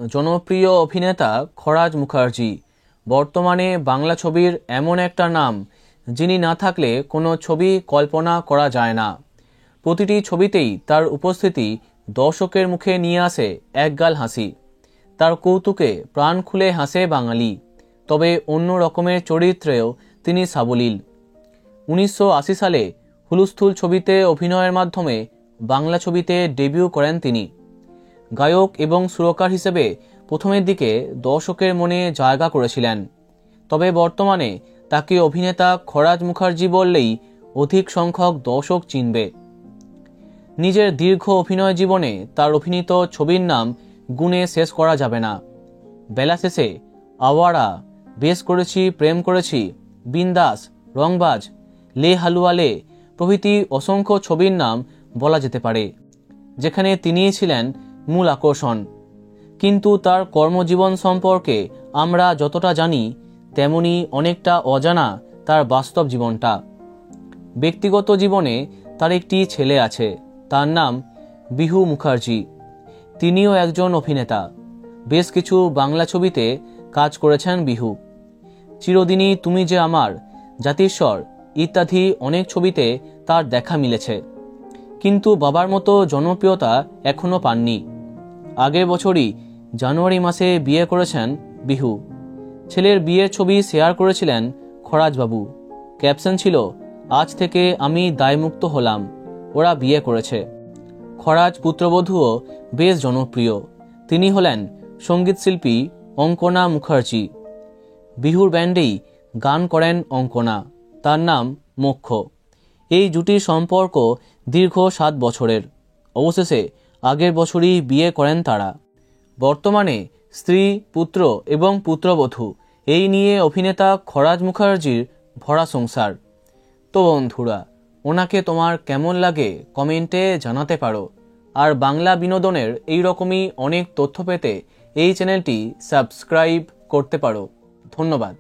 জনপ্রিয় অভিনেতা খরাজ মুখার্জি বর্তমানে বাংলা ছবির এমন একটা নাম যিনি না থাকলে কোনো ছবি কল্পনা করা যায় না। প্রতিটি ছবিতেই তার উপস্থিতি দর্শকের মুখে নিয়ে আসে একগাল হাসি। তার কৌতুকে প্রাণ খুলে হাসে বাঙালি। তবে অন্য রকমের চরিত্রেও তিনি সাবলীল। 1980 সালে হুলস্থুল ছবিতে অভিনয়ের মাধ্যমে বাংলা ছবিতে ডেবিউ করেন তিনি। গায়ক এবং সুরকার হিসেবে প্রথমের দিকে দর্শকের মনে জায়গা করেছিলেন। তবে বর্তমানে তাকে অভিনেতা খরাজ মুখার্জি বললেই অধিক সংখ্যক দর্শক চিনবে। নিজের দীর্ঘ অভিনয় জীবনে তার অভিনীত ছবির নাম গুণে শেষ করা যাবে না। বেলা শেষে, আওয়ারা, বেশ করেছি, প্রেম করেছি, বিন্দাস, রংবাজ, লে হালুয়া লে প্রভৃতি অসংখ্য ছবির নাম বলা যেতে পারে, যেখানে তিনিই ছিলেন মূল আকর্ষণ। কিন্তু তার কর্মজীবন সম্পর্কে আমরা যতটা জানি তেমনি অনেকটা অজানা তার বাস্তব জীবনটা। ব্যক্তিগত জীবনে তার একটি ছেলে আছে, তার নাম বিহু মুখার্জি। তিনিও একজন অভিনেতা। বেশ কিছু বাংলা ছবিতে কাজ করেছেন বিহু। চিরদিনই তুমি যে আমার, জাতিস্বর ইত্যাদি অনেক ছবিতে তার দেখা মিলেছে। কিন্তু বাবার মতো জনপ্রিয়তা এখনও পাননি। আগের বছরই জানুয়ারি মাসে বিয়ে করেছেন বিহু। ছেলের বিয়ের ছবি শেয়ার করেছিলেন খরাজবাবু। ক্যাপশন ছিল, আজ থেকে আমি দায়মুক্ত হলাম, ওরা বিয়ে করেছে। খরাজ পুত্রবধূও বেশ জনপ্রিয়। তিনি হলেন সঙ্গীতশিল্পী অঙ্কনা মুখার্জি। বিহুর ব্যান্ডেই গান করেন অঙ্কনা, তার নাম মোক্ষ। এই জুটির সম্পর্ক দীর্ঘ 7 বছরের। অবশেষে আগের বছরই বিয়ে করেন তারা। বর্তমানে স্ত্রী, পুত্র এবং পুত্রবধূ এই নিয়ে অভিনেতা খরাজ মুখার্জির ভরা সংসার। তো বন্ধুরা, ওনাকে তোমার কেমন লাগে কমেন্টে জানাতে পারো। আর বাংলা বিনোদনের এই রকমই অনেক তথ্য পেতে এই চ্যানেলটি সাবস্ক্রাইব করতে পারো। ধন্যবাদ।